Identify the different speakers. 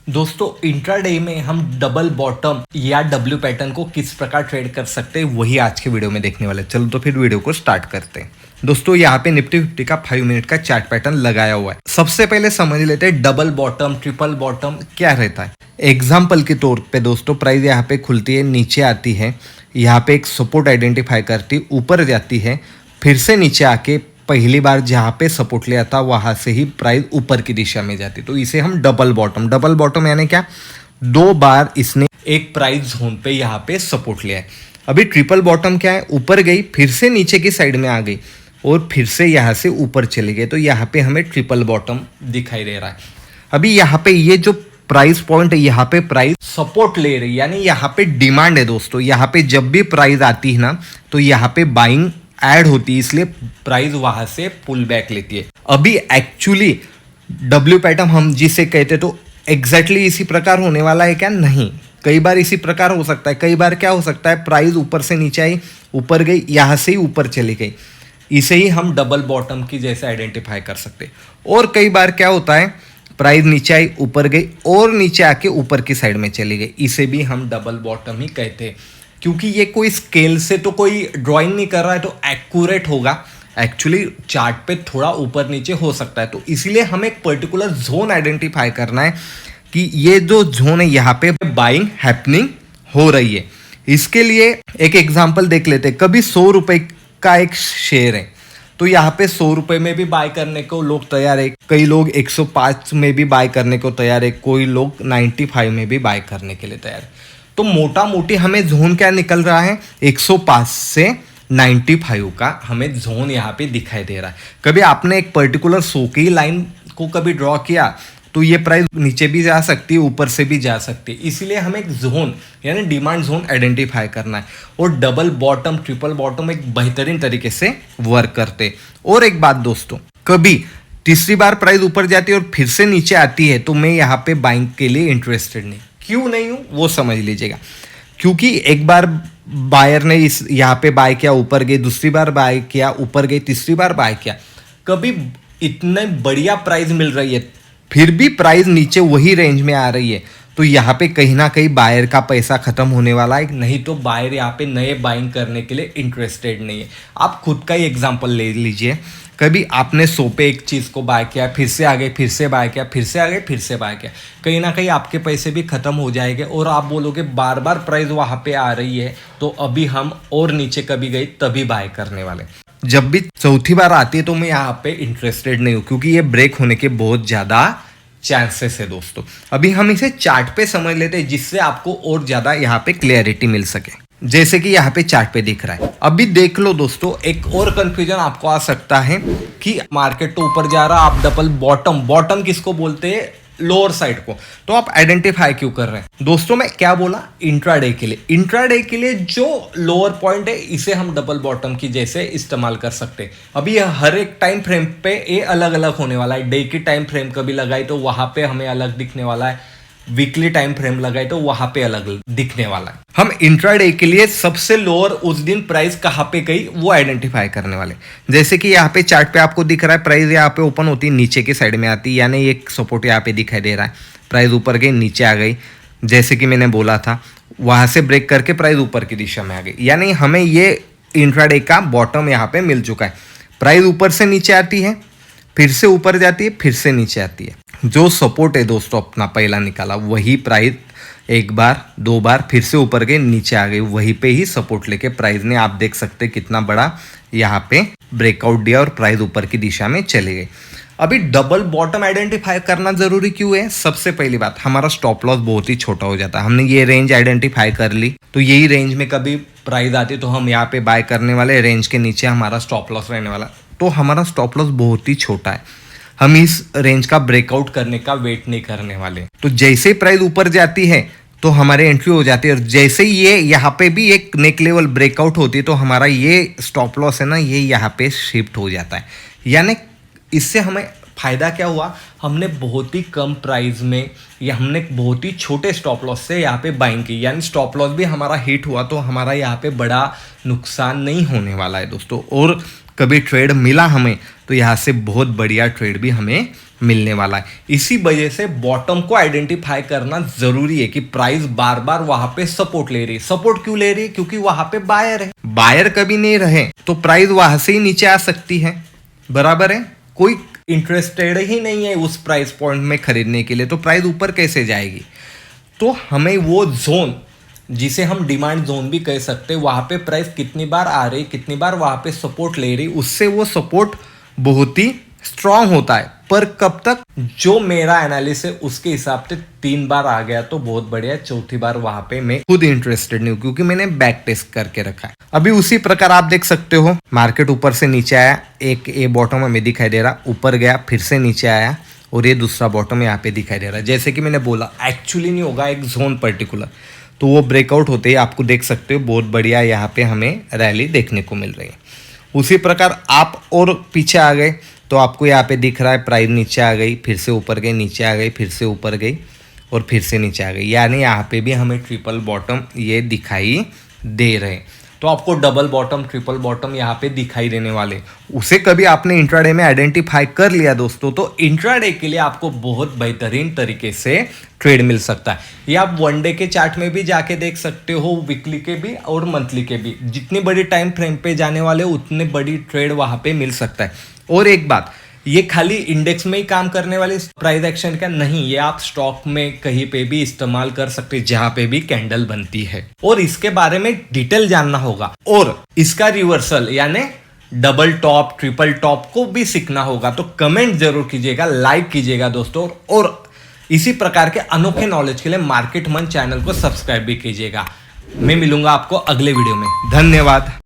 Speaker 1: दोस्तों इंट्राडे में हम डबल बॉटम या डब्ल्यू पैटर्न को किस प्रकार ट्रेड कर सकते हैं वही आज के वीडियो में देखने वाले हैं। चलो तो फिर वीडियो को स्टार्ट करते हैं। दोस्तों यहाँ पे निफ्टी 50 का 5 मिनट का चार्ट पैटर्न लगाया हुआ है। सबसे पहले समझ लेते हैं डबल बॉटम ट्रिपल बॉटम क्या रहता है। एग्जाम्पल के तौर पे दोस्तों प्राइस यहाँ पे खुलती है, नीचे आती है, यहाँ पे एक सपोर्ट आइडेंटिफाई करती, ऊपर जाती है, फिर से नीचे आके पहली बार जहाँ पे सपोर्ट लिया था वहां से ही प्राइस ऊपर की दिशा में जाती, तो इसे हम डबल बॉटम यानी क्या, दो बार इसने एक प्राइस जोन पे यहाँ पे सपोर्ट लिया है। अभी ट्रिपल बॉटम क्या है, ऊपर गई फिर से नीचे की साइड में आ गई और फिर से यहाँ से ऊपर चली गई, तो यहाँ पे हमें ट्रिपल बॉटम दिखाई दे रहा है। अभी यहाँ पे ये जो प्राइस पॉइंट है, यहाँ पे प्राइस सपोर्ट ले रही है, यानी यहाँ पे डिमांड है दोस्तों। यहाँ पे जब भी प्राइस आती है ना तो यहाँ पे बाइंग ऐड होती है, इसलिए प्राइस वहां से पुल बैक लेती है। अभी एक्चुअली डब्ल्यू पैटर्न हम जिसे कहते तो एग्जैक्टली इसी प्रकार होने वाला है क्या, नहीं। कई बार इसी प्रकार हो सकता है, कई बार क्या हो सकता है, प्राइस ऊपर से नीचे आई, ऊपर गई, यहाँ से ही ऊपर चली गई, इसे ही हम डबल बॉटम की जैसे आइडेंटिफाई कर सकते हैं। और कई बार क्या होता है, प्राइस नीचे आई, ऊपर गई और नीचे आके ऊपर की साइड में चली गई, इसे भी हम डबल बॉटम ही कहते हैं। क्योंकि ये कोई स्केल से तो कोई ड्राइंग नहीं कर रहा है तो एक्यूरेट होगा, एक्चुअली चार्ट पे थोड़ा ऊपर नीचे हो सकता है, तो इसीलिए हमें एक पर्टिकुलर जोन आइडेंटिफाई करना है कि ये जो जोन है यहाँ पे बाइंग हैपनिंग हो रही है। इसके लिए एक एग्जांपल देख लेते हैं। कभी 100 रुपए का एक शेयर है, तो यहाँ पे 100 रुपए में भी बाय करने को लोग तैयार है, कई लोग 105 में भी बाय करने को तैयार है, कोई लोग 95 में भी बाय करने के लिए तैयार है। तो मोटा मोटी हमें जोन क्या निकल रहा है, 105 से 95 का हमें जोन यहाँ पे दिखाई दे रहा है। कभी आपने एक पर्टिकुलर 100 की लाइन को कभी ड्रॉ किया तो ये प्राइस नीचे भी जा सकती है, ऊपर से भी जा सकती है, इसीलिए हमें एक जोन यानी डिमांड जोन आइडेंटिफाई करना है। और डबल बॉटम ट्रिपल बॉटम एक बेहतरीन तरीके से वर्क करते। और एक बात दोस्तों, कभी तीसरी बार प्राइस ऊपर जाती है और फिर से नीचे आती है तो मैं यहाँ पे बाइंग के लिए इंटरेस्टेड नहीं। क्यों नहीं हूं वो समझ लीजिएगा। क्योंकि एक बार बायर ने इस यहाँ पे बाय किया, ऊपर गई, दूसरी बार बाय किया, ऊपर गई, तीसरी बार बाय किया, कभी इतने बढ़िया प्राइस मिल रही है फिर भी प्राइस नीचे वही रेंज में आ रही है, तो यहाँ पे कहीं ना कहीं बायर का पैसा खत्म होने वाला है, नहीं तो बायर यहाँ पे नए बाइंग करने के लिए इंटरेस्टेड नहीं है। आप खुद का ही एग्जांपल ले लीजिए। कभी आपने 100 पे एक चीज़ को बाय किया, फिर से आ गए, फिर से बाय किया, फिर से आ गए, फिर से बाय किया, कहीं ना कहीं आपके पैसे भी खत्म हो जाएंगे और आप बोलोगे बार बार प्राइस वहाँ पे आ रही है तो अभी हम और नीचे कभी गई तभी बाय करने वाले। जब भी चौथी बार आती है तो मैं यहाँ पे इंटरेस्टेड नहीं हूँ, क्योंकि ये ब्रेक होने के बहुत ज़्यादा चांसेस है दोस्तों। अभी हम इसे चार्ट पे समझ लेते हैं जिससे आपको और ज़्यादा यहाँ पे क्लियरिटी मिल सके। जैसे कि यहाँ पे चार्ट पे दिख रहा है, अभी देख लो दोस्तों। एक और कंफ्यूजन आपको आ सकता है कि मार्केट तो ऊपर जा रहा, आप डबल बॉटम किसको बोलते हैं, लोअर साइड को, तो आप आइडेंटिफाई क्यों कर रहे हैं दोस्तों। मैं क्या बोला, इंट्राडे के लिए जो लोअर पॉइंट है इसे हम डबल बॉटम की जैसे इस्तेमाल कर सकते हैं। अभी यह हर एक टाइम फ्रेम पे ये अलग अलग होने वाला है। डे की टाइम फ्रेम कभी लगाई तो वहां पे हमें अलग दिखने वाला है, वीकली टाइम फ्रेम लगाए तो वहां पे अलग दिखने वाला है। हम इंट्राडे के लिए सबसे लोअर उस दिन प्राइस कहां पे गई वो आइडेंटिफाई करने वाले। जैसे कि यहाँ पे चार्ट पे आपको दिख रहा है प्राइस यहाँ पे ओपन होती है, नीचे की साइड में आती है, यानी एक सपोर्ट यहाँ पे दिखाई दे रहा है, प्राइस ऊपर गई, नीचे आ गई, जैसे कि मैंने बोला था वहां से ब्रेक करके प्राइस ऊपर की दिशा में आ गई, यानी हमें ये इंट्राडे का बॉटम यहाँ पे मिल चुका है। प्राइस ऊपर से नीचे आती है, फिर से ऊपर जाती है, फिर से नीचे आती है। जो सपोर्ट है दोस्तों अपना पहला निकाला वही प्राइस एक बार दो बार फिर से ऊपर गई, नीचे आ गई, वहीं पे ही सपोर्ट लेके प्राइस ने आप देख सकते हैं कितना बड़ा यहाँ पे ब्रेकआउट दिया और प्राइस ऊपर की दिशा में चली गई। अभी डबल बॉटम आइडेंटिफाई करना जरूरी क्यों है, सबसे पहली बात हमारा स्टॉप लॉस बहुत ही छोटा हो जाता है। हमने ये रेंज आइडेंटिफाई कर ली तो यही रेंज में कभी प्राइस आती तो हम यहाँ पे बाय करने वाले, रेंज के नीचे हमारा स्टॉप लॉस रहने वाला, तो हमारा स्टॉप लॉस बहुत ही छोटा है। हम इस रेंज का ब्रेकआउट करने का वेट नहीं करने वाले। तो जैसे प्राइस ऊपर जाती है तो हमारे एंट्री हो जाती है, और जैसे ही ये यहाँ पे भी एक नेक लेवल ब्रेकआउट होती है तो हमारा ये स्टॉप लॉस है ना, ये यहाँ पे शिफ्ट हो जाता है। यानी इससे हमें फायदा क्या हुआ, हमने बहुत ही कम प्राइस में या हमने बहुत ही छोटे स्टॉप लॉस से यहाँ पे बाइंग की, यानी स्टॉप लॉस भी हमारा हिट हुआ तो हमारा यहाँ पे बड़ा नुकसान नहीं होने वाला है दोस्तों। और कभी ट्रेड मिला हमें तो यहाँ से बहुत बढ़िया ट्रेड भी हमें मिलने वाला है। इसी वजह से बॉटम को आइडेंटिफाई करना जरूरी है कि प्राइस बार बार वहां पे सपोर्ट ले रही है। सपोर्ट क्यों ले रही है? क्योंकि वहां पे बायर है। बायर कभी नहीं रहे तो प्राइस वहां से ही नीचे आ सकती है, बराबर है। कोई इंटरेस्टेड ही नहीं है उस प्राइस पॉइंट में खरीदने के लिए, तो प्राइस ऊपर कैसे जाएगी? तो हमें वो जोन, जिसे हम डिमांड जोन भी कह सकते हैं, वहां पे प्राइस कितनी बार आ रही, कितनी बार वहां पे सपोर्ट ले रही, उससे वो सपोर्ट बहुत ही स्ट्रांग होता है। पर कब तक? जो मेरा एनालिसिस है उसके हिसाब से 3 बार आ गया तो बहुत बढ़िया, चौथी बार वहां पे मैं खुद इंटरेस्टेड नहीं हूं क्योंकि मैंने बैक टेस्ट करके रखा है। अभी उसी प्रकार आप देख सकते हो, मार्केट ऊपर से नीचे आया, एक ए बॉटम हमें दिखाई दे रहा, ऊपर गया फिर से नीचे आया और ये दूसरा बॉटम यहाँ पे दिखाई दे रहा है। जैसे कि मैंने बोला, एक्चुअली नहीं होगा एक जोन पर्टिकुलर, तो वो ब्रेकआउट होते ही आपको देख सकते हो बहुत बढ़िया यहाँ पे हमें रैली देखने को मिल रही है। उसी प्रकार आप और पीछे आ गए तो आपको यहाँ पे दिख रहा है प्राइस नीचे आ गई, फिर से ऊपर गई, नीचे आ गई, फिर से ऊपर गई और फिर से नीचे आ गई, यानी यहाँ पे भी हमें ट्रिपल बॉटम ये दिखाई दे रहे हैं। तो आपको डबल बॉटम, ट्रिपल बॉटम यहाँ पे दिखाई देने वाले। उसे कभी आपने इंट्राडे में आइडेंटिफाई कर लिया दोस्तों, तो इंट्राडे के लिए आपको बहुत बेहतरीन तरीके से ट्रेड मिल सकता है। ये आप वन डे के चार्ट में भी जाके देख सकते हो, वीकली के भी और मंथली के भी। जितनी बड़ी टाइम फ्रेम पे जाने वाले उतने बड़ी ट्रेड वहां पे मिल सकता है। और एक बात, ये खाली इंडेक्स में ही काम करने वाली प्राइस एक्शन का नहीं, ये आप स्टॉक में कहीं पे भी इस्तेमाल कर सकते हैं जहां पे भी कैंडल बनती है। और इसके बारे में डिटेल जानना होगा और इसका रिवर्सल यानी डबल टॉप, ट्रिपल टॉप को भी सीखना होगा। तो कमेंट जरूर कीजिएगा, लाइक कीजिएगा दोस्तों, और इसी प्रकार के अनोखे नॉलेज के लिए मार्केट मंच चैनल को सब्सक्राइब भी कीजिएगा। मैं मिलूंगा आपको अगले वीडियो में। धन्यवाद।